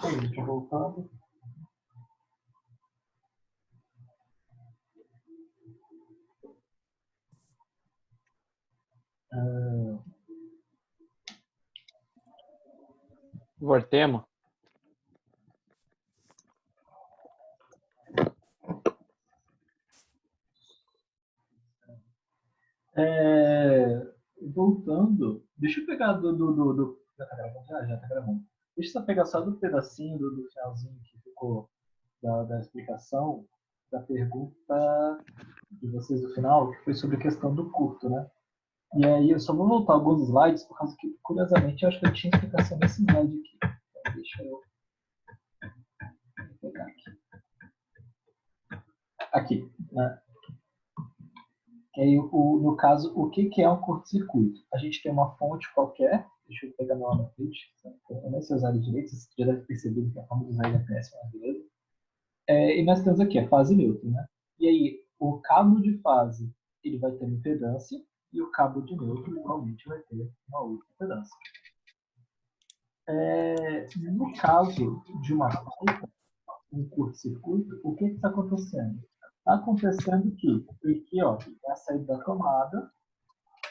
Aí, deixa eu voltando. Voltemos. Voltando, deixa eu pegar já tá gravando? Já tá gravando. Deixa eu só pegar só do pedacinho do finalzinho que ficou da explicação da pergunta de vocês no final, que foi sobre a questão do curto, né? E aí eu só vou voltar alguns slides, por causa que, curiosamente, eu acho que eu tinha explicação nesse slide aqui. Então, deixa eu pegar aqui. Aqui, né? E aí, no caso, o que é um curto-circuito? A gente tem uma fonte qualquer, deixa eu pegar meu Annotate, eu nem sei usar ele direito, vocês já devem perceber que a forma de usar ele é péssima, beleza? E nós temos aqui a fase neutra, né? E aí, o cabo de fase, ele vai ter uma impedância, e o cabo de neutro, igualmente, vai ter uma outra impedância. No caso de uma falta, um curto-circuito, o que está acontecendo? Está acontecendo que aqui, ó, é a saída da tomada,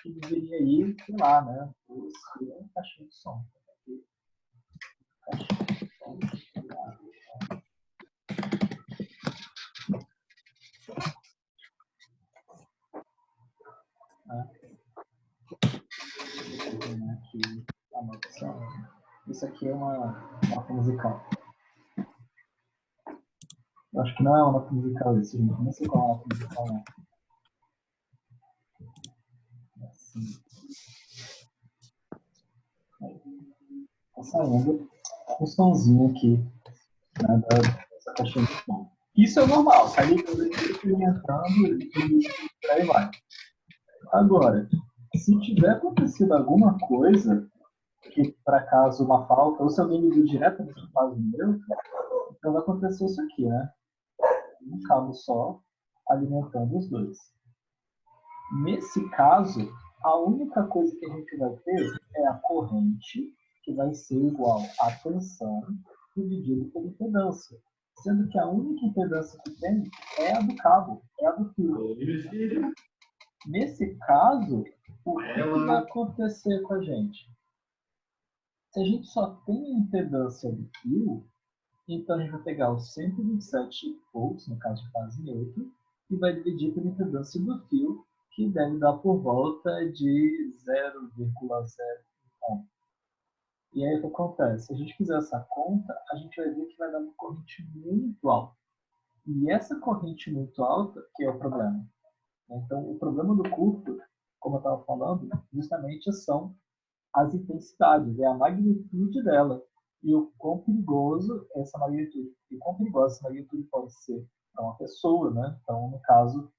que deveria ir, sei lá, né? Uma caixinha de som. Aqui, caixinha de som. Aqui, a notação. Isso aqui é uma nota musical. Eu acho que não é uma nota musical isso, gente. Não sei qual é a nota musical, não. Assim. Tá saindo um somzinho aqui, né, dessa caixinha de som. Isso é normal, tá ali quando ele experimentando e por aí vai. Agora, se tiver acontecido alguma coisa, que por acaso uma falta, ou se alguém ligou diretamente no fase neutro, então vai acontecer isso aqui, né? Um cabo só alimentando os dois. Nesse caso, a única coisa que a gente vai ter é a corrente, que vai ser igual à tensão dividido pela impedância. Sendo que a única impedância que tem é a do cabo, é a do fio. Nesse caso, o que vai acontecer com a gente? Se a gente só tem a impedância do fio, então a gente vai pegar os 127 volts, no caso de fase neutra, e vai dividir pela impedância do fio, que deve dar por volta de 0,01. E aí o que acontece? Se a gente fizer essa conta, a gente vai ver que vai dar uma corrente muito alta. E essa corrente muito alta que é o problema. Então, o problema do curto, como eu estava falando, justamente são as intensidades, é a magnitude dela. E o quão perigoso essa magnitude, e quão perigosa essa magnitude pode ser para uma pessoa, né? Então, no caso,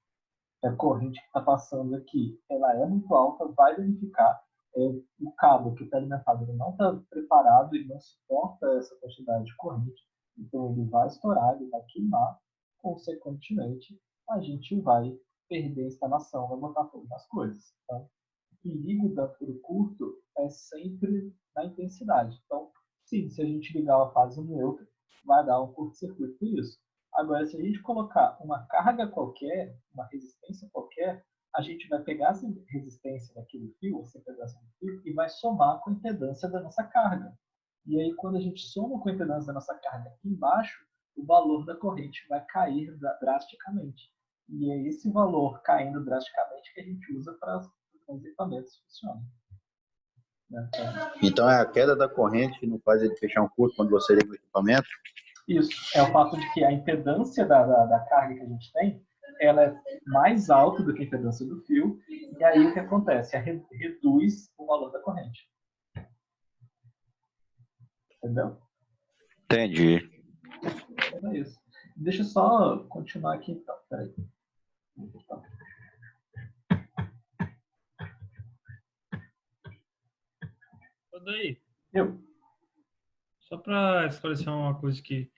a corrente que está passando aqui, ela é muito alta, vai danificar. O cabo que está alimentado ele não está preparado, ele não suporta essa quantidade de corrente, então ele vai estourar, ele vai queimar, consequentemente, a gente vai perder a instalação, vai botar fogo nas coisas. Tá? O perigo da furo curto é sempre na intensidade. Então, sim, se a gente ligar a fase neutra, vai dar um curto-circuito por isso. Agora, se a gente colocar uma carga qualquer, uma resistência qualquer, a gente vai pegar essa resistência daquele fio, essa impedância do fio, e vai somar com a impedância da nossa carga. E aí, quando a gente soma com a impedância da nossa carga aqui embaixo, o valor da corrente vai cair drasticamente. E é esse valor caindo drasticamente que a gente usa para os equipamentos funcionem. Né? Então é a queda da corrente que não faz ele fechar um curto quando você liga o equipamento? Isso, é o fato de que a impedância da carga que a gente tem, ela é mais alta do que a impedância do fio, e aí o que acontece? Reduz o valor da corrente. Entendeu? Entendi. É isso. Deixa eu só continuar aqui então, peraí. Daí, Eu. só para esclarecer uma coisa que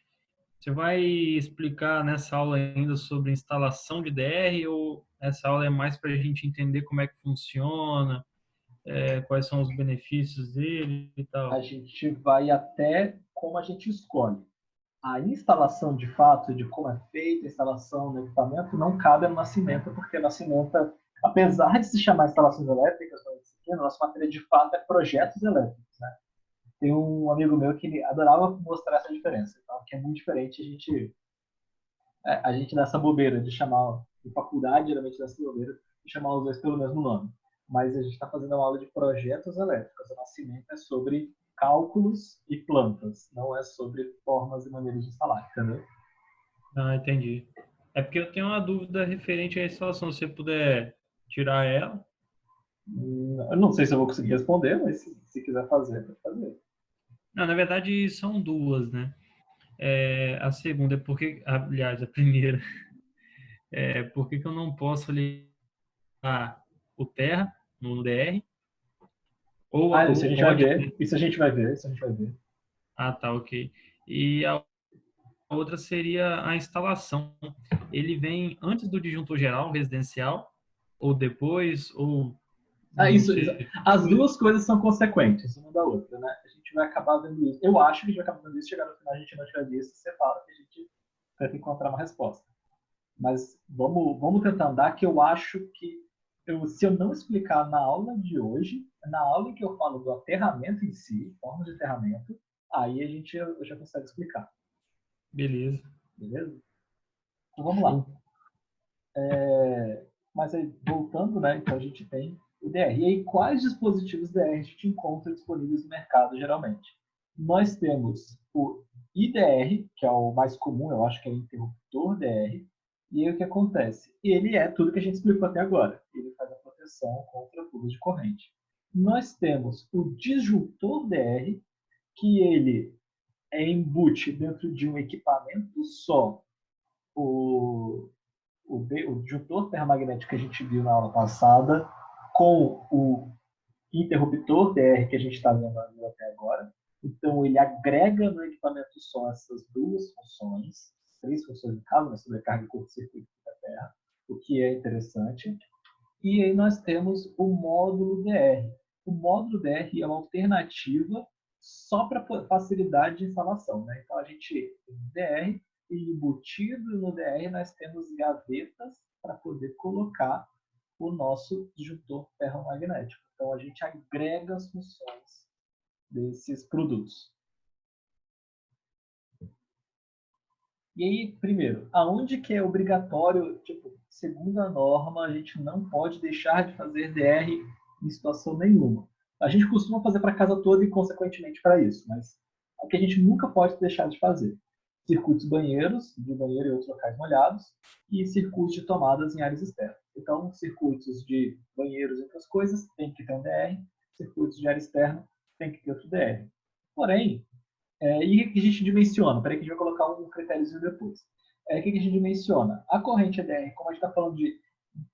você vai explicar nessa aula ainda sobre instalação de DR ou essa aula é mais para a gente entender como é que funciona, quais são os benefícios dele e tal? A gente vai até como a gente escolhe. A instalação de fato, de como é feita a instalação no equipamento, não cabe ao Nascimento, porque a Nascimento, apesar de se chamar instalações elétricas, a nossa matéria de fato é projetos elétricos, né? Tem um amigo meu que ele adorava mostrar essa diferença, então, que é muito diferente a gente dá essa bobeira de chamar, em faculdade, geralmente dá essa bobeira de chamar os dois pelo mesmo nome. Mas a gente está fazendo uma aula de projetos elétricos. O Nascimento é sobre cálculos e plantas, não é sobre formas e maneiras de instalar, entendeu? Ah, entendi. É porque eu tenho uma dúvida referente à instalação. Se você puder tirar ela. Eu não sei se eu vou conseguir responder, mas se quiser fazer, pode fazer. Não, na verdade, são duas, né? A segunda é porque, aliás, a primeira é por que eu não posso ligar o Terra no DR ou Ah, isso a o gente vai código. ver. Isso a gente vai ver. Isso a gente vai ver. Ah, tá, ok. E a outra seria a instalação. Ele vem antes do disjuntor geral residencial ou depois ou Ah, não sei. as duas coisas são consequentes uma da outra, né? A gente vai acabar vendo isso. Eu acho que a gente vai acabar vendo isso, chegar no final a gente não tiver visto, você fala que a gente tenta encontrar uma resposta. Mas vamos tentar andar, que eu acho que se eu não explicar na aula de hoje, na aula em que eu falo do aterramento em si, formas de aterramento, aí eu já consigo explicar. Beleza. Beleza? Então vamos lá. Show. Mas aí, voltando, né? Então a gente tem o DR. E aí, quais dispositivos DR a gente encontra disponíveis no mercado, geralmente? Nós temos o IDR, que é o mais comum, eu acho que é o interruptor DR. E aí o que acontece? Ele é tudo que a gente explicou até agora. Ele faz a proteção contra fugas de corrente. Nós temos o disjuntor DR, que ele é embute dentro de um equipamento só. O disjuntor ferromagnético que a gente viu na aula passada com o interruptor DR que a gente está vendo até agora. Então, ele agrega no equipamento só essas duas funções, três funções no caso, né, sobrecarga e curto-circuito da Terra, o que é interessante. E aí nós temos o módulo DR. O módulo DR é uma alternativa só para facilidade de instalação, né? Então, a gente tem o DR e embutido no DR nós temos gavetas para poder colocar o nosso disjuntor ferromagnético. Então, a gente agrega as funções desses produtos. E aí, primeiro, aonde que é obrigatório, tipo, segundo a norma, a gente não pode deixar de fazer DR em situação nenhuma. A gente costuma fazer para a casa toda e, consequentemente, para isso, mas é o que a gente nunca pode deixar de fazer. Circuitos banheiros, de banheiro e outros locais molhados, e circuitos de tomadas em áreas externas. Então, circuitos de banheiros e outras coisas, tem que ter um DR. Circuitos de área externa, tem que ter outro DR. Porém, e o que a gente dimensiona? Peraí que a gente vai colocar um critériozinho depois. O que a gente dimensiona? A corrente EDR, como a gente está falando de...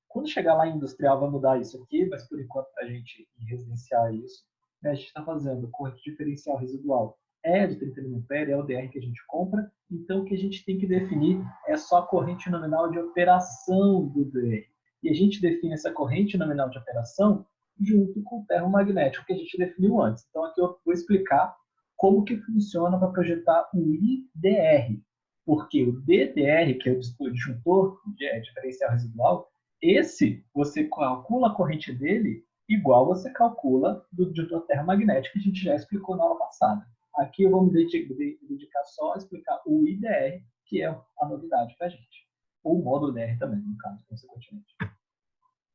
Quando chegar lá em industrial vai mudar isso aqui, mas por enquanto para a gente residenciar isso, né, a gente está fazendo corrente diferencial residual de 30 mA, é o DR que a gente compra, então o que a gente tem que definir é só a corrente nominal de operação do DR. E a gente define essa corrente nominal de operação junto com o ferromagnético que a gente definiu antes. Então aqui eu vou explicar como que funciona para projetar o IDR. Porque o DDR, que é o disjuntor de diferencial residual, esse você calcula a corrente dele igual você calcula do disjuntor termomagnético que a gente já explicou na aula passada. Aqui eu vou me dedicar só a explicar o IDR, que é a novidade para a gente. Ou o módulo DR também, no caso, consequentemente.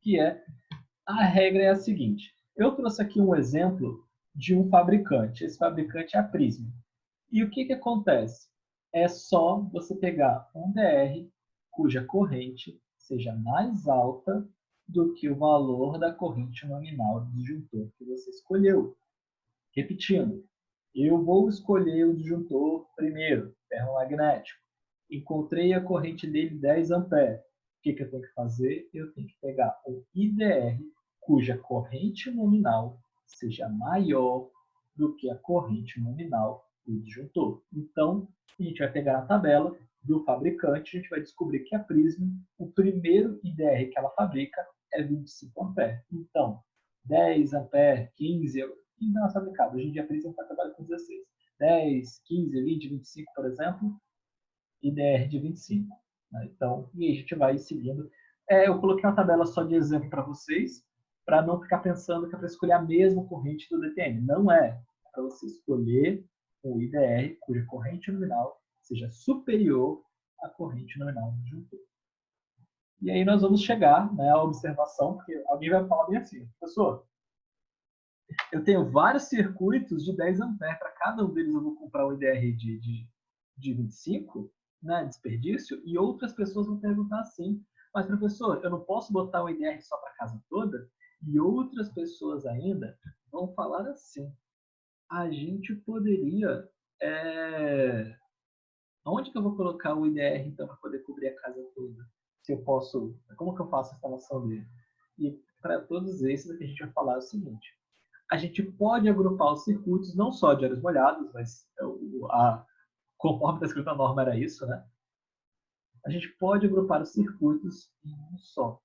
Que é, a regra é a seguinte. Eu trouxe aqui um exemplo de um fabricante. Esse fabricante é a Prisma. E o que acontece? É só você pegar um DR cuja corrente seja mais alta do que o valor da corrente nominal do disjuntor que você escolheu. Repetindo, eu vou escolher o disjuntor primeiro, ferromagnético. Encontrei a corrente dele 10 amperes. O que eu tenho que fazer? Eu tenho que pegar o IDR cuja corrente nominal seja maior do que a corrente nominal do disjuntor. Então, a gente vai pegar a tabela do fabricante, a gente vai descobrir que a Prisma, o primeiro IDR que ela fabrica é 25 amperes. Então, 10 amperes, 15 não é fabricado. Hoje em dia a Prisma está trabalhando com 16. 10, 15, 20, 25, por exemplo, IDR de 25. Né? Então, e aí a gente vai seguindo. Eu coloquei uma tabela só de exemplo para vocês, para não ficar pensando que é para escolher a mesma corrente do DTN. Não é. É para você escolher um IDR cuja corrente nominal seja superior à corrente nominal do disjuntor. E aí nós vamos chegar, né, à observação, porque alguém vai falar bem assim, professor, eu tenho vários circuitos de 10 amperes, para cada um deles eu vou comprar um IDR de 25, né, desperdício, e outras pessoas vão perguntar assim, mas professor, eu não posso botar um IDR só para a casa toda? E outras pessoas ainda vão falar assim, a gente poderia... Onde que eu vou colocar o IDR, então, para poder cobrir a casa toda? Se eu posso... Como que eu faço a instalação dele? E para todos esses, o que a gente vai falar é o seguinte. A gente pode agrupar os circuitos, não só de áreas molhadas, mas conforme está escrito na norma era isso, né? A gente pode agrupar os circuitos em um só.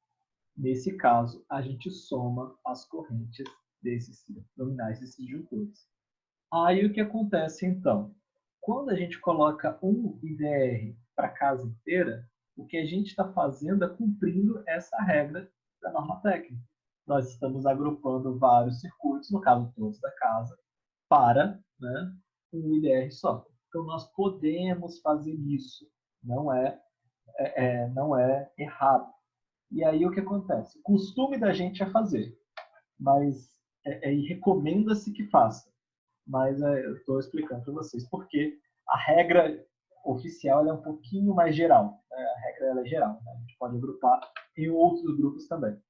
Nesse caso, a gente soma as correntes desses nominais, desses disjuntores. Aí o que acontece então? Quando a gente coloca um IDR para a casa inteira, o que a gente está fazendo é cumprindo essa regra da norma técnica. Nós estamos agrupando vários circuitos, no caso todos da casa, para, né, um IDR só. Então nós podemos fazer isso, não é errado. E aí o que acontece? O costume da gente é fazer, mas recomenda-se que faça. Mas eu estou explicando para vocês porque a regra oficial é um pouquinho mais geral. Né? A regra ela é geral. Né? A gente pode agrupar em outros grupos também.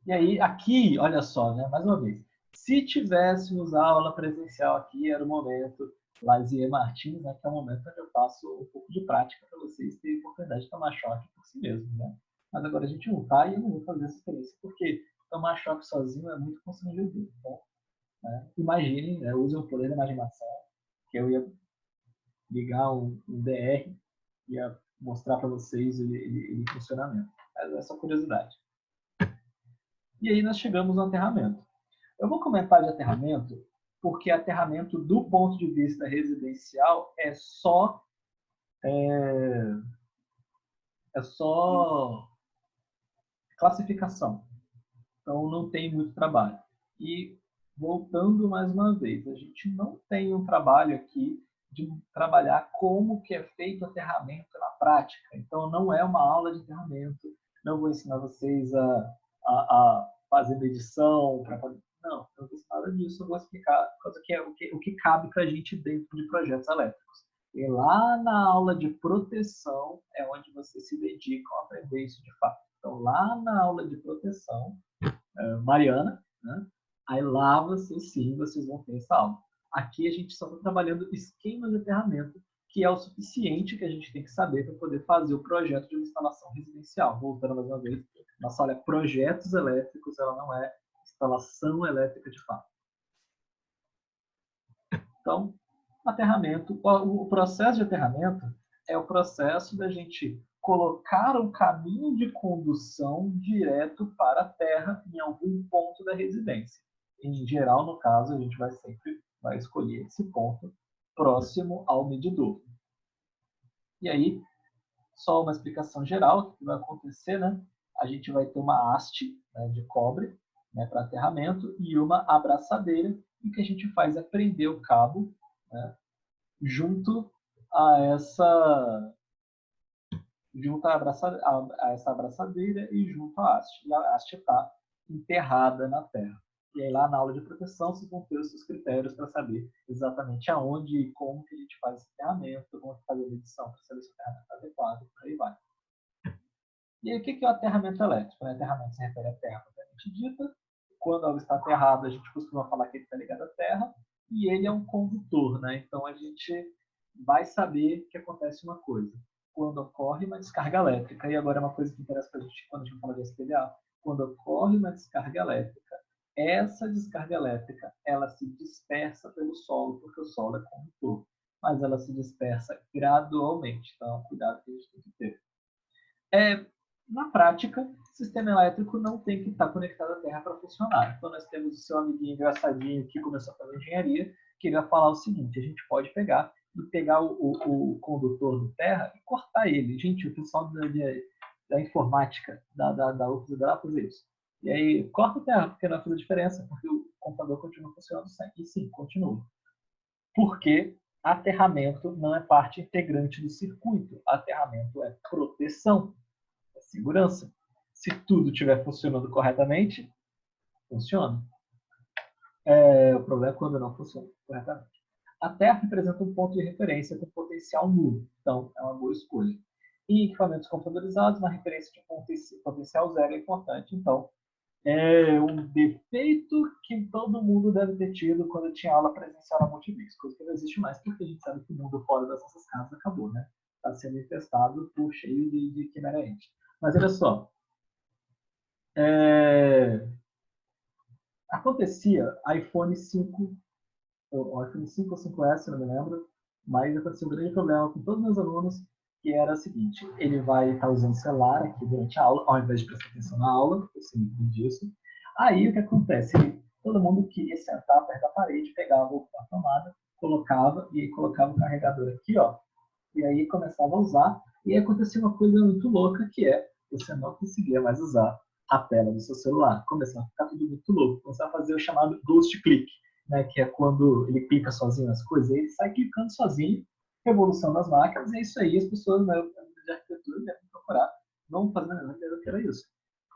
E aí, aqui, olha só, né? Mais uma vez, se tivéssemos aula presencial aqui, era o momento, Lazier Martins, né? Que é o momento onde eu faço um pouco de prática para vocês terem a oportunidade de tomar choque por si mesmo, né? Mas agora a gente não está e eu não vou fazer essa experiência, porque tomar choque sozinho é muito constrangedor. Então, né? Imaginem, né? Usem o poder da imaginação, que eu ia ligar um DR e ia mostrar para vocês ele em funcionamento. Mas é só curiosidade. E aí nós chegamos no aterramento. Eu vou comentar de aterramento porque aterramento, do ponto de vista residencial, é só classificação. Então, não tem muito trabalho. E, voltando mais uma vez, a gente não tem um trabalho aqui de trabalhar como que é feito o aterramento na prática. Então, não é uma aula de aterramento. Não vou ensinar vocês a fazer medição. Não vou ensinar nada disso. Eu vou explicar o que cabe para a gente dentro de projetos elétricos. E lá na aula de proteção é onde vocês se dedicam a aprender isso de fato. Então, lá na aula de proteção, Mariana, né? Aí lá vocês vão ter essa aula. Aqui a gente só está trabalhando esquemas de aterramento, que é o suficiente que a gente tem que saber para poder fazer o projeto de instalação residencial. Voltando mais uma vez, nossa aula é projetos elétricos, ela não é instalação elétrica de fato. Então, aterramento, o processo de aterramento é o processo da gente colocar um caminho de condução direto para a terra em algum ponto da residência. Em geral, no caso, a gente sempre vai escolher esse ponto próximo ao medidor. E aí, só uma explicação geral do que vai acontecer, né? A gente vai ter uma haste, né, de cobre, né, para aterramento e uma abraçadeira, e o que a gente faz é prender o cabo, né, junto a essa abraçadeira e junto à haste. E a haste está enterrada na terra. E aí lá na aula de proteção vocês vão ter os seus critérios para saber exatamente aonde e como que a gente faz esse aterramento, como fazer a medição para saber se o aterramento está adequado, por aí vai. E aí o que é o aterramento elétrico? O aterramento se refere à terra propriamente dita. Quando ela está aterrada, a gente costuma falar que ele está ligado à terra, e ele é um condutor, né? Então a gente vai saber que acontece uma coisa. Quando ocorre uma descarga elétrica, e agora é uma coisa que interessa para a gente quando a gente fala de SPDA, quando ocorre uma descarga elétrica, essa descarga elétrica ela se dispersa pelo solo, porque o solo é condutor, mas ela se dispersa gradualmente. Então, cuidado que a gente tem que ter. Na prática, sistema elétrico não tem que estar conectado à Terra para funcionar. Então, nós temos o seu amiguinho engraçadinho que começou a fazer engenharia, que ele vai falar o seguinte: a gente pode pegar o condutor do Terra e cortar ele. Gente, o pessoal da informática da UFRGS vai fazer isso. E aí, corta o Terra, porque não vai fazer diferença, porque o computador continua funcionando sempre. E sim, continua. Porque aterramento não é parte integrante do circuito. Aterramento é proteção, é segurança. Se tudo estiver funcionando corretamente, funciona. O problema é quando não funciona corretamente. A Terra representa um ponto de referência com potencial nulo, então é uma boa escolha. Em equipamentos computadorizados, uma referência de potencial zero é importante, então é um defeito que todo mundo deve ter tido quando tinha aula presencial na Multimix, coisa que não existe mais, porque a gente sabe que o mundo fora das nossas casas acabou, né? Está sendo infestado por cheio de quimera ente. Mas olha só, acontecia iPhone 5, ou iPhone 5 ou 5S, não me lembro, mas aconteceu um grande problema com todos os meus alunos, que era o seguinte: ele vai estar usando o celular aqui durante a aula, ao invés de prestar atenção na aula, eu sei muito disso. Aí o que acontece? Todo mundo queria sentar perto da parede, pegava a tomada, colocava o carregador aqui, ó, e aí começava a usar, e aí acontecia uma coisa muito louca, que é, você não conseguia mais usar a tela do seu celular. Começava a ficar tudo muito louco. Começava a fazer o chamado ghost click, né, que é quando ele clica sozinho nas coisas, ele sai clicando sozinho, revolução das máquinas, e é isso aí, as pessoas de arquitetura devem procurar, não fazendo a menor ideia do que era isso.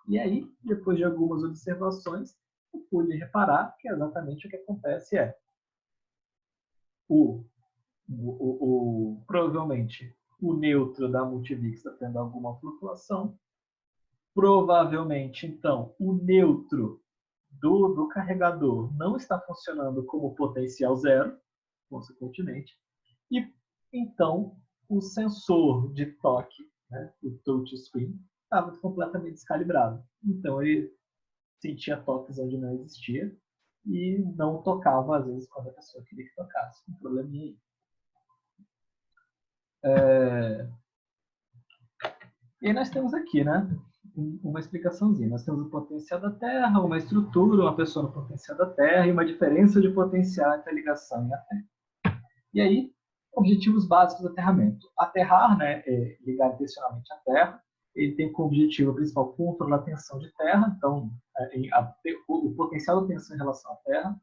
E aí, depois de algumas observações, eu pude reparar que exatamente o que acontece é provavelmente o neutro da Multivix está tendo alguma flutuação. Provavelmente, então, o neutro do carregador não está funcionando como potencial zero, consequentemente. E, então, o sensor de toque, né, o touchscreen, estava completamente descalibrado. Então, ele sentia toques onde não existia e não tocava, às vezes, quando a pessoa queria que tocasse. Um probleminha aí. E aí nós temos aqui, né, uma explicaçãozinha. Nós temos o potencial da Terra, uma estrutura, uma pessoa no potencial da Terra e uma diferença de potencial entre a ligação e a Terra. E aí, objetivos básicos do aterramento. Aterrar, né, é ligar intencionalmente à Terra. Ele tem como objetivo principal controlar a tensão de terra, então o potencial da tensão em relação à Terra.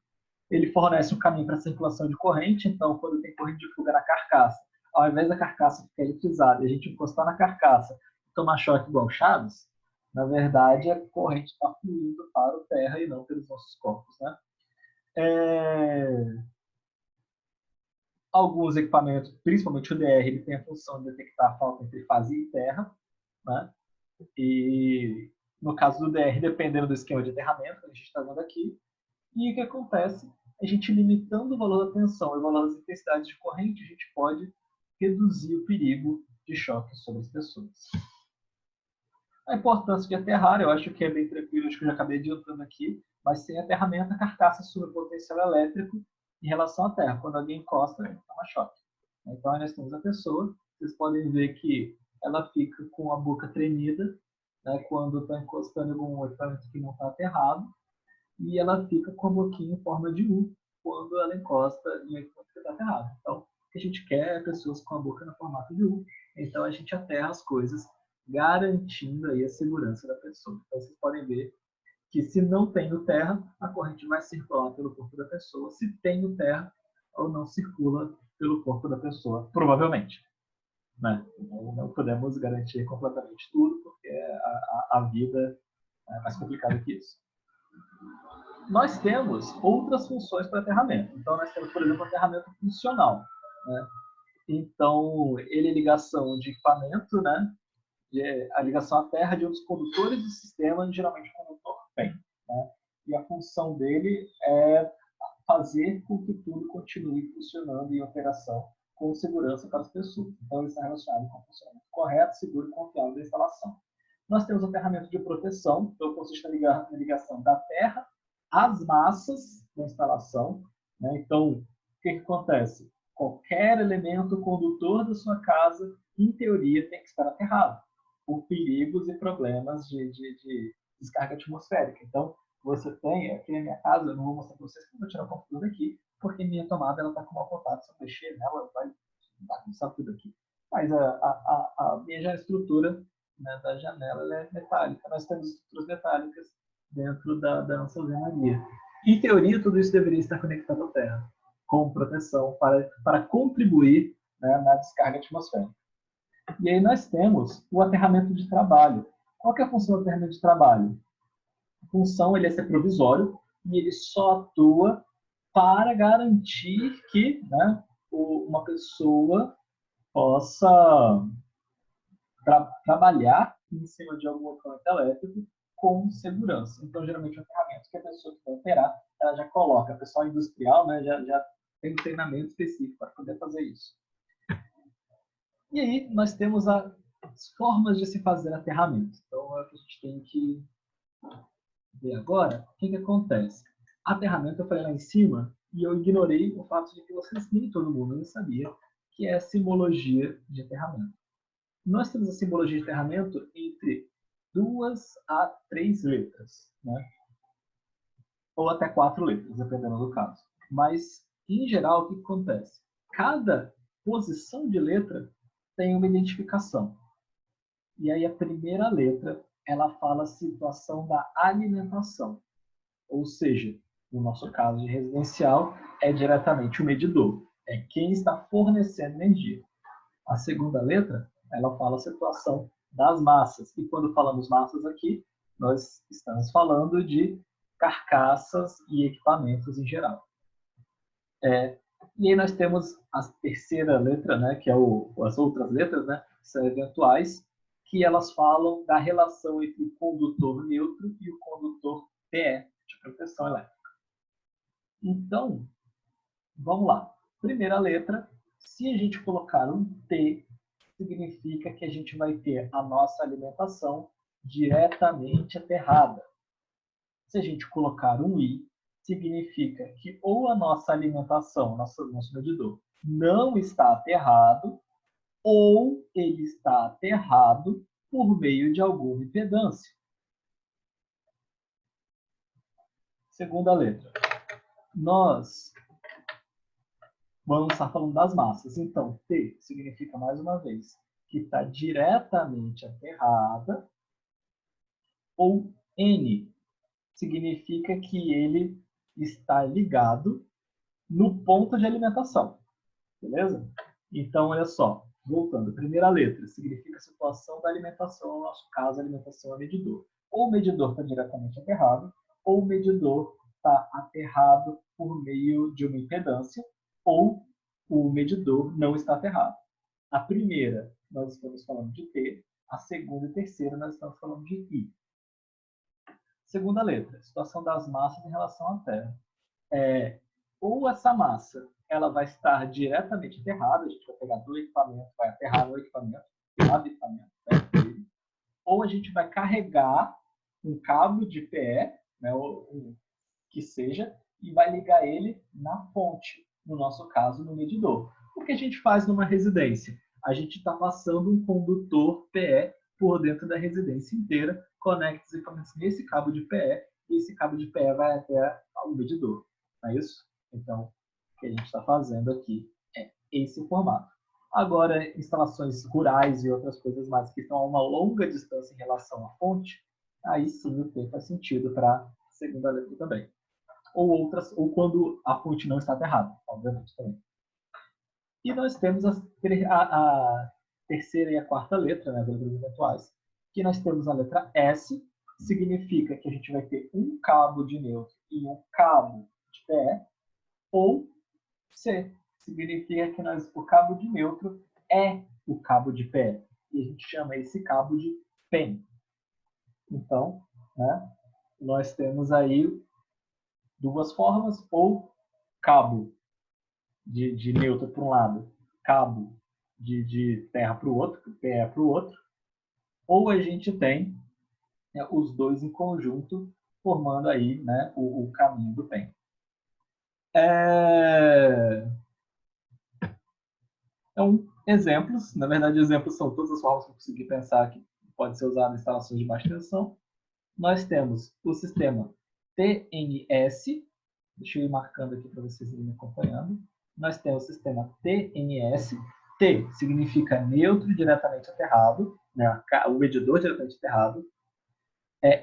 Ele fornece um caminho para a circulação de corrente, então quando tem corrente de fuga na carcaça, ao invés da carcaça ficar eletrizada e a gente encostar na carcaça e tomar choque igual Chaves, na verdade a corrente está fluindo para a Terra e não pelos nossos corpos, né? Alguns equipamentos, principalmente o DR, ele tem a função de detectar a falta entre fase e terra, né? E no caso do DR, dependendo do esquema de aterramento que a gente está vendo aqui, e o que acontece? A gente limitando o valor da tensão e o valor das intensidades de corrente, a gente pode reduzir o perigo de choque sobre as pessoas. A importância de aterrar, eu acho que é bem tranquilo, acho que eu já acabei adiantando aqui, mas sem aterramento, a carcaça assume potencial elétrico em relação à terra. Quando alguém encosta, ele toma choque. Então, aí nós temos a pessoa, vocês podem ver que ela fica com a boca tremida, né, quando está encostando em algum equipamento que não está aterrado, e ela fica com a boquinha em forma de U quando ela encosta em um equipamento que está aterrado. Então, o que a gente quer é pessoas com a boca no formato de U. Então, a gente aterra as coisas, garantindo aí a segurança da pessoa. Então, vocês podem ver que se não tem o terra, a corrente vai circular pelo corpo da pessoa. Se tem o terra, ou não circula pelo corpo da pessoa, provavelmente. Né? Não podemos garantir completamente tudo, porque a vida é mais complicada que isso. Nós temos outras funções para aterramento. Então, nós temos, por exemplo, o aterramento funcional. Né? Então, ele é ligação de equipamento, né? A ligação à terra de um dos condutores do sistema, geralmente o condutor PEM. Né? E a função dele é fazer com que tudo continue funcionando em operação com segurança para as pessoas. Então, ele está relacionado com o funcionamento correto, seguro e confiável da instalação. Nós temos o aterramento de proteção, então consiste na ligação da terra às massas da instalação. Né? Então, o que acontece? Qualquer elemento condutor da sua casa, em teoria, tem que estar aterrado. por perigos e problemas de descarga atmosférica. Então, você tem, aqui na minha casa, eu não vou mostrar para vocês, que eu vou tirar o computador daqui, porque minha tomada está com mau contato, se eu mexer nela, vai bagunçar tudo aqui. Mas a minha estrutura, né, da janela ela é metálica. Nós temos estruturas metálicas dentro da nossa alvenaria. Em teoria, tudo isso deveria estar conectado à Terra, com proteção, para contribuir, né, na descarga atmosférica. E aí nós temos o aterramento de trabalho. Qual que é a função do aterramento de trabalho? A função ele é ser provisório e ele só atua para garantir que, né, uma pessoa possa trabalhar em cima de algum equipamento elétrico com segurança. Então, geralmente, o aterramento que a pessoa que vai operar, ela já coloca. A pessoa industrial, né, já tem um treinamento específico para poder fazer isso. E aí, nós temos as formas de se fazer aterramento. Então, é o que a gente tem que ver agora. O que acontece? Aterramento, eu falei lá em cima, e eu ignorei o fato de que vocês, nem todo mundo nem sabia, que é a simbologia de aterramento. Nós temos a simbologia de aterramento entre 2 a 3 letras, né? Ou até 4 letras, dependendo do caso. Mas, em geral, o que acontece? Cada posição de letra tem uma identificação. E aí a primeira letra, ela fala a situação da alimentação. Ou seja, no nosso caso de residencial, é diretamente o medidor. É quem está fornecendo energia. A segunda letra, ela fala a situação das massas. E quando falamos massas aqui, nós estamos falando de carcaças e equipamentos em geral. E aí nós temos a terceira letra, né, que é as outras letras, né, são eventuais, que elas falam da relação entre o condutor neutro e o condutor PE, de proteção elétrica. Então, vamos lá. Primeira letra, se a gente colocar um T, significa que a gente vai ter a nossa alimentação diretamente aterrada. Se a gente colocar um I, significa que ou a nossa alimentação, nosso medidor, não está aterrado, ou ele está aterrado por meio de alguma impedância. Segunda letra. Nós vamos estar falando das massas. Então, T significa, mais uma vez, que está diretamente aterrada, ou N significa que ele está ligado no ponto de alimentação. Beleza? Então, olha só. Voltando, primeira letra significa a situação da alimentação, no nosso caso, a alimentação é medidor. Ou o medidor está diretamente aterrado, ou o medidor está aterrado por meio de uma impedância, ou o medidor não está aterrado. A primeira, nós estamos falando de T, a segunda e terceira, nós estamos falando de I. Segunda letra, situação das massas em relação à Terra. Ou essa massa ela vai estar diretamente aterrada, a gente vai pegar do equipamento, vai aterrar no equipamento, lá do equipamento, perto dele, ou a gente vai carregar um cabo de PE, né, que seja, e vai ligar ele na fonte, no nosso caso, no medidor. O que a gente faz numa residência? A gente está passando um condutor PE por dentro da residência inteira, conecta os equipamentos nesse cabo de PE, e esse cabo de PE vai até o medidor. Não é isso? Então, o que a gente está fazendo aqui é esse formato. Agora, instalações rurais e outras coisas mais que estão a uma longa distância em relação à fonte, aí sim o T faz sentido para a segunda letra também. Ou quando a fonte não está aterrada, obviamente também. E nós temos a terceira e a quarta letra, né, das letras eventuais, que nós temos a letra S, significa que a gente vai ter um cabo de neutro e um cabo de PE, ou C, significa que o cabo de neutro é o cabo de PE, e a gente chama esse cabo de PEN. Então, né, nós temos aí duas formas, ou cabo de neutro para um lado, cabo de terra para o outro, PE para o outro, ou a gente tem os dois em conjunto, formando aí, né, o caminho do PEN. Então, exemplos, na verdade, exemplos são todas as formas que eu consegui pensar aqui pode ser usado em instalações de baixa tensão. Nós temos o sistema TNS, deixa eu ir marcando aqui para vocês irem acompanhando. Nós temos o sistema TNS. T significa neutro diretamente aterrado, né? O medidor diretamente aterrado.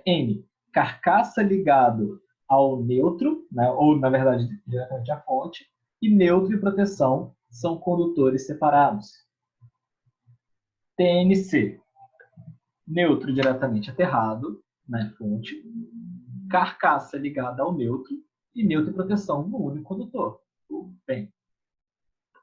N, carcaça ligado ao neutro, né? Ou, na verdade, diretamente à fonte. E neutro e proteção são condutores separados. TNC, neutro diretamente aterrado na fonte, carcaça ligada ao neutro e neutro e proteção no único condutor, o PEN.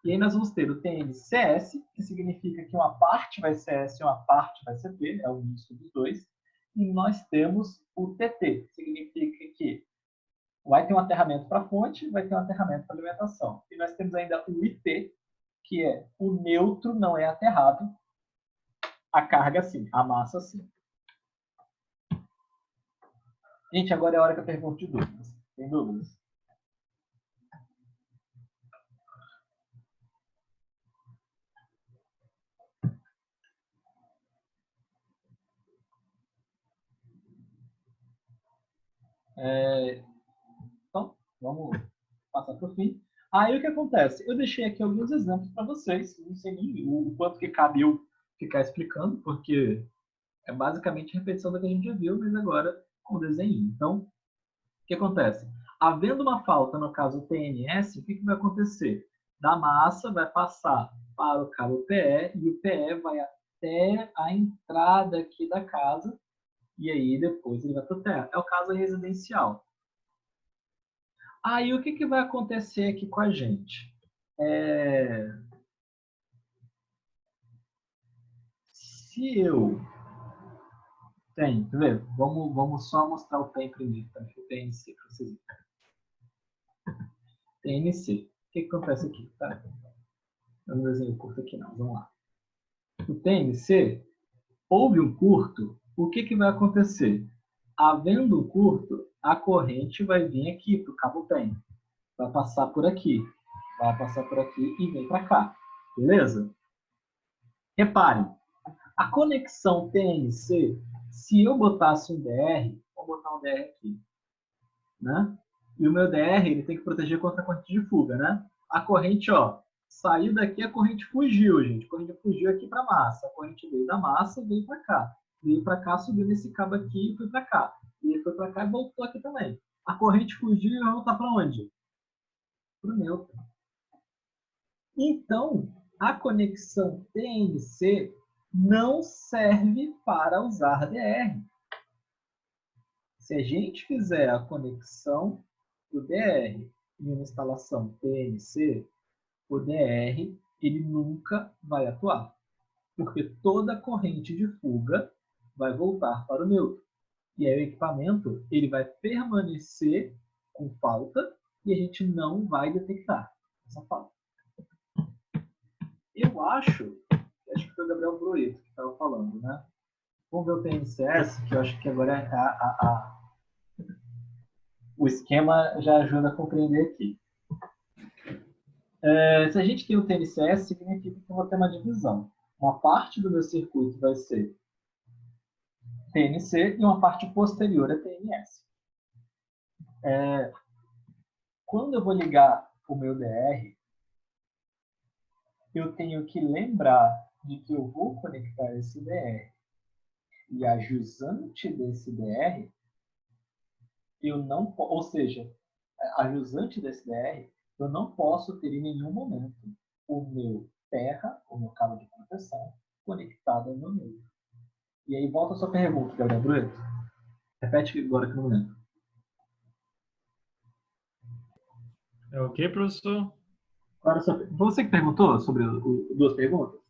E aí nós vamos ter o TNCS, que significa que uma parte vai ser S e uma parte vai ser P, é o misto dos dois. E nós temos o TT, que significa que vai ter um aterramento para a fonte, vai ter um aterramento para a alimentação. E nós temos ainda o IT, que é o neutro não é aterrado, a carga sim, a massa sim. Gente, agora é a hora que eu pergunto de dúvidas. Tem dúvidas? Então, vamos passar para o fim. Aí o que acontece? Eu deixei aqui alguns exemplos para vocês. Não sei nem o quanto que cabe eu ficar explicando, porque é basicamente repetição do que a gente já viu, mas agora com desenho. Então, o que acontece? Havendo uma falta, no caso TNS, o que vai acontecer? Da massa vai passar para o cabo PE e o PE vai até a entrada aqui da casa e aí depois ele vai para o terra. É o caso residencial. Aí o que vai acontecer aqui com a gente? Se eu tenho, quer ver? Vamos só mostrar o PEN primeiro, tá? O TNC para vocês verem. TNC. O que acontece aqui? Tá? Eu não desenho curto aqui não, vamos lá. O TNC, houve um curto, o que vai acontecer? Havendo um curto, a corrente vai vir aqui para o cabo PEN. Vai passar por aqui. Vai passar por aqui e vem para cá. Beleza? Reparem, a conexão TNC, se eu botasse um DR, vou botar um DR aqui, né? E o meu DR ele tem que proteger contra a corrente de fuga, né? A corrente, ó, saiu daqui, a corrente fugiu, gente. A corrente fugiu aqui para a massa. A corrente veio da massa e veio para cá. Veio para cá, subiu nesse cabo aqui e foi para cá. E ele foi para cá e voltou aqui também. A corrente fugiu e vai voltar para onde? Para o neutro. Então, a conexão TNC não serve para usar DR. Se a gente fizer a conexão do DR em uma instalação TNC, o DR ele nunca vai atuar, porque toda corrente de fuga vai voltar para o neutro. E aí o equipamento ele vai permanecer com falta e a gente não vai detectar essa falta. Eu acho que foi o Gabriel Broeto que estava falando, né? Vamos ver o TNCS, que eu acho que agora o esquema já ajuda a compreender aqui. Se a gente tem o TNCS, significa que eu vou ter uma divisão. Uma parte do meu circuito vai ser TNC e uma parte posterior é TNS. Quando eu vou ligar o meu DR, eu tenho que lembrar de que eu vou conectar esse DR. E a jusante desse DR, eu não, ou seja, a jusante desse DR, eu não posso ter em nenhum momento o meu terra, o meu cabo de proteção, conectado ao meu neutro. E aí volta a sua pergunta, Gabriel Brueto. Repete agora que eu não lembro. É o que, professor? Agora, você que perguntou sobre duas perguntas?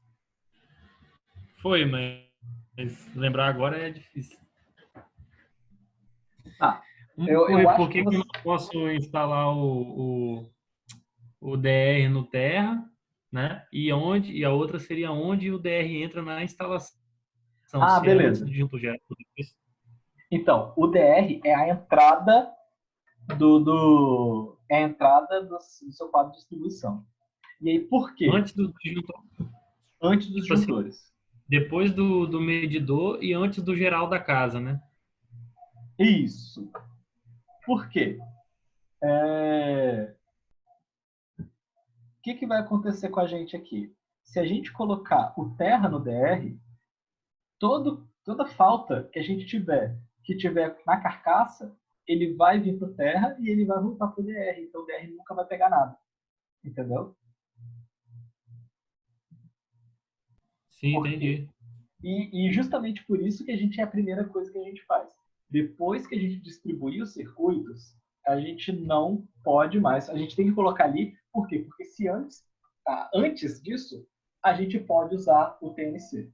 Foi, mas lembrar agora é difícil. Eu acho por que eu não posso instalar o DR no terra, né? E a outra seria onde o DR entra na instalação. Beleza. Então, o DR é a entrada do seu quadro de distribuição. E aí, por quê? Antes do disjuntor. Antes dos disjuntores. Depois do medidor e antes do geral da casa, né? Isso. Por quê? O que vai acontecer com a gente aqui? Se a gente colocar o terra no DR, toda falta que a gente tiver, que tiver na carcaça, ele vai vir para o terra e ele vai voltar para o DR. Então o DR nunca vai pegar nada. Entendeu? Sim, Por quê? entendi. E justamente por isso que a gente é a primeira coisa que a gente faz. Depois que a gente distribuir os circuitos, a gente não pode mais. A gente tem que colocar ali. Por quê? Porque se antes disso, a gente pode usar o TNC.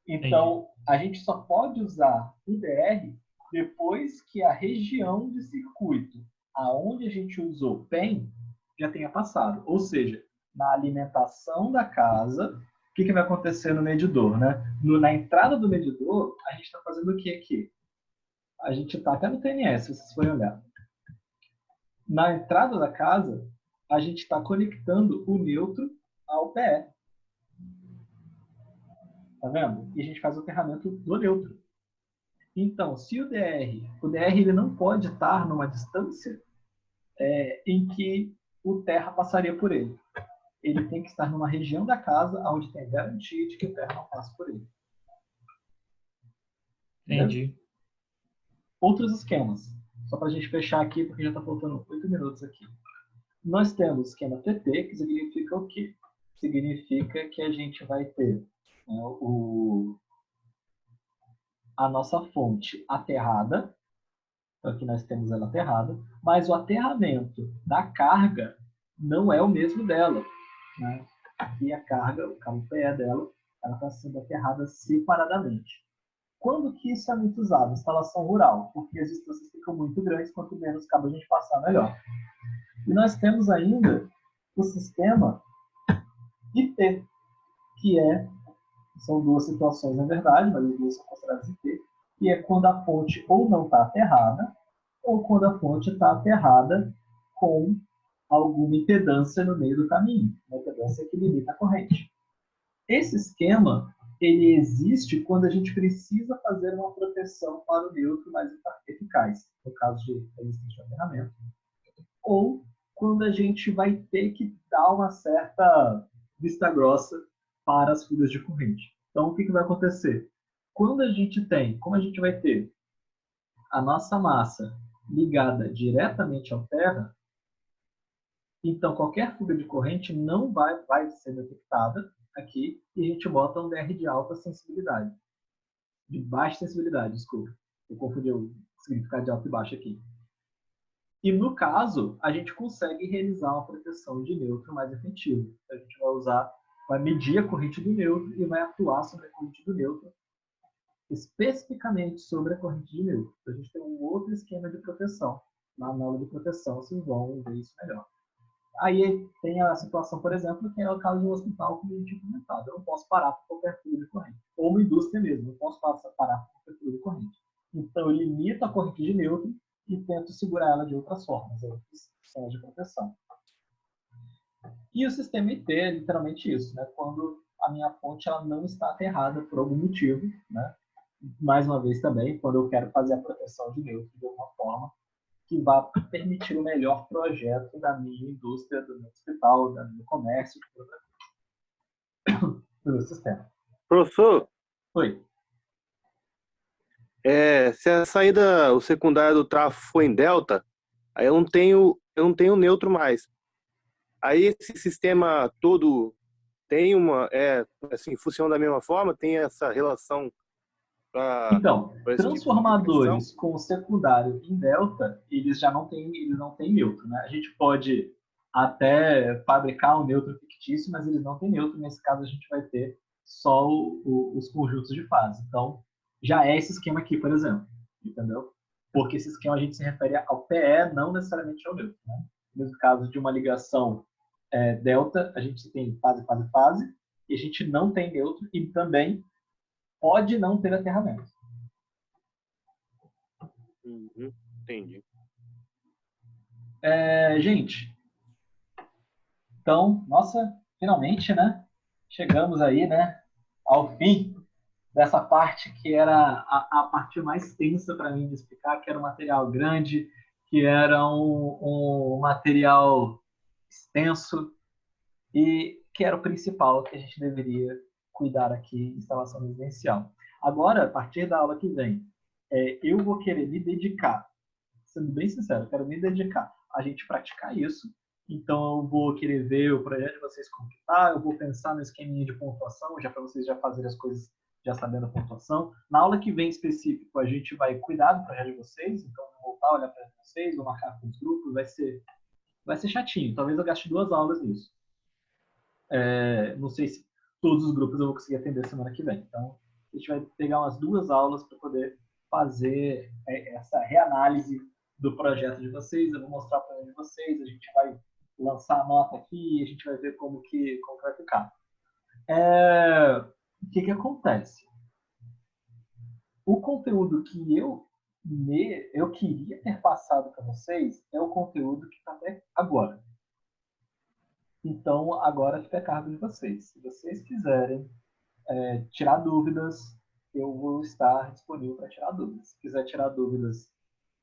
Entendi. Então, a gente só pode usar o DR depois que a região de circuito aonde a gente usou PEN já tenha passado. Ou seja, na alimentação da casa, o que vai acontecer no medidor? Né? Na entrada do medidor, a gente está fazendo o que aqui? A gente está até no TNS, se vocês forem olhar. Na entrada da casa, a gente está conectando o neutro ao PE. Tá vendo? E a gente faz o aterramento do neutro. Então, se o DR ele não pode estar numa distância em que o terra passaria por ele. Ele tem que estar numa região da casa onde tem garantia de que o terra não passa por ele. Beleza? Entendi. Outros esquemas. Só para a gente fechar aqui, porque já está faltando 8 minutos aqui. Nós temos o esquema TT, que significa o quê? Significa que a gente vai ter a nossa fonte aterrada. Então aqui nós temos ela aterrada, mas o aterramento da carga não é o mesmo dela. Né? Aqui a carga, o cabo PE dela, ela está sendo aterrada separadamente. Quando que isso é muito usado? Instalação rural, porque as distâncias ficam muito grandes, quanto menos cabo a gente passar, melhor. E nós temos ainda o sistema IT, que são duas situações na verdade, mas as duas são consideradas IT, que é quando a fonte ou não está aterrada, ou quando a fonte está aterrada com alguma impedância no meio do caminho, uma impedância que limita a corrente. Esse esquema ele existe quando a gente precisa fazer uma proteção para o neutro mais eficaz, no caso de resistência de aterramento, ou quando a gente vai ter que dar uma certa vista grossa para as fugas de corrente. Então, o que vai acontecer? Quando a gente tem, como a gente vai ter a nossa massa ligada diretamente ao terra, então qualquer fuga de corrente não vai ser detectada aqui e a gente bota um DR de alta sensibilidade. De baixa sensibilidade, desculpa. Eu confundi o significado de alto e baixo aqui. E no caso, a gente consegue realizar uma proteção de neutro mais efetiva. A gente vai medir a corrente do neutro e vai atuar sobre a corrente do neutro, especificamente sobre a corrente de neutro. Então, a gente tem um outro esquema de proteção. Na aula de proteção, vocês vão ver isso melhor. Aí tem a situação, por exemplo, que é o caso de um hospital, como a gente tinha comentado. Eu não posso parar por qualquer fuga de corrente. Ou uma indústria mesmo, eu não posso parar por qualquer fuga de corrente. Então, eu limito a corrente de neutro e tento segurar ela de outras formas, outros sistemas de proteção. E o sistema IT é literalmente isso, né? Quando a minha fonte ela não está aterrada por algum motivo, né? Mais uma vez também, quando eu quero fazer a proteção de neutro de alguma forma, que vá permitir o melhor projeto da minha indústria, do meu hospital, do meu comércio, do meu sistema. Professor, Oi. se a saída, o secundário do tráfego for em delta, aí eu não tenho neutro mais. Aí esse sistema todo tem assim, funciona da mesma forma, tem essa relação para Então, esse tipo de questão? transformadores com secundário em delta, eles não têm neutro, né? A gente pode até fabricar um neutro fictício, mas eles não têm neutro. Nesse caso, a gente vai ter só os conjuntos de fase. Então, já é esse esquema aqui, por exemplo, entendeu? Porque esse esquema a gente se refere ao PE, não necessariamente ao neutro, né? No caso de uma ligação delta, a gente tem fase, fase, fase, e a gente não tem neutro e também pode não ter aterramento. Entendi. Gente, então, nossa, finalmente, né? chegamos aí, né, ao fim dessa parte que era a parte mais tensa para mim de explicar, que era um material grande, que era um material extenso e que era o principal que a gente deveria cuidar aqui, instalação residencial. Agora, a partir da aula que vem, eu vou querer me dedicar, sendo bem sincero, eu quero me dedicar a gente praticar isso. Então, eu vou querer ver o projeto de vocês como que tá, eu vou pensar no esqueminha de pontuação, já para vocês já fazerem as coisas já sabendo a pontuação. Na aula que vem, em específico, a gente vai cuidar do projeto de vocês, então, eu vou voltar a olhar para vocês, vou marcar com os grupos, vai ser chatinho. Talvez eu gaste 2 aulas nisso. Não sei se todos os grupos eu vou conseguir atender semana que vem. Então, a gente vai pegar umas 2 aulas para poder fazer essa reanálise do projeto de vocês. Eu vou mostrar o projeto de vocês, a gente vai lançar a nota aqui e a gente vai ver como que vai ficar. O que acontece? O conteúdo que eu queria ter passado para vocês é o conteúdo que está até agora. Então, agora fica a cargo de vocês. Se vocês quiserem tirar dúvidas, eu vou estar disponível para tirar dúvidas. Se quiser tirar dúvidas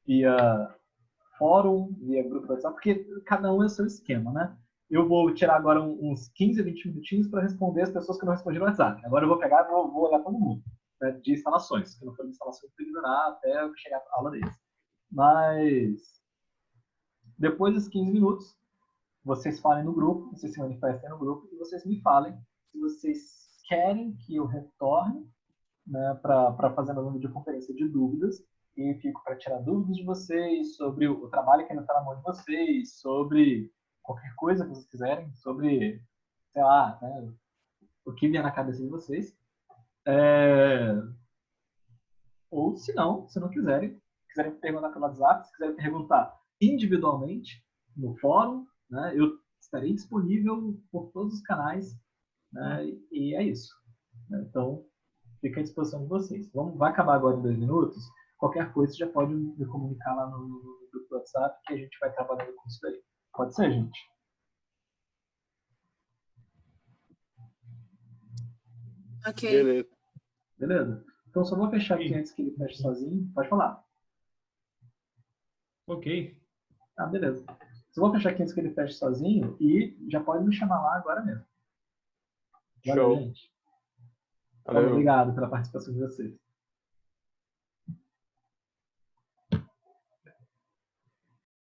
via fórum, via grupo do WhatsApp, porque cada um é o seu esquema, né? Eu vou tirar agora uns 15, 20 minutinhos para responder as pessoas que não responderam no WhatsApp. Agora eu vou pegar e vou olhar todo mundo, né, de instalações. Se não for de instalações, eu vou ignorar até eu chegar à aula deles. Mas, depois dos 15 minutos, vocês falem no grupo, vocês se manifestem no grupo e vocês me falem se vocês querem que eu retorne, né, para fazer uma videoconferência de dúvidas e fico para tirar dúvidas de vocês sobre o trabalho que ainda está na mão de vocês, sobre qualquer coisa que vocês quiserem, sobre, sei lá, né, o que vier na cabeça de vocês. Ou se não quiserem perguntar pelo WhatsApp, se quiserem perguntar individualmente no fórum, né, eu estarei disponível por todos os canais, né, e é isso. Então, fica à disposição de vocês. Vai acabar agora em 2 minutos. Qualquer coisa, você já pode me comunicar lá no grupo do WhatsApp que a gente vai trabalhando com isso daí. Pode ser, gente? Ok. Beleza? Então, só vou fechar aqui antes que ele feche sozinho. Pode falar. Ok. Beleza. Só vou fechar aqui antes que ele feche sozinho e já pode me chamar lá agora mesmo. Valeu, Show. gente. Valeu. Obrigado pela participação de vocês.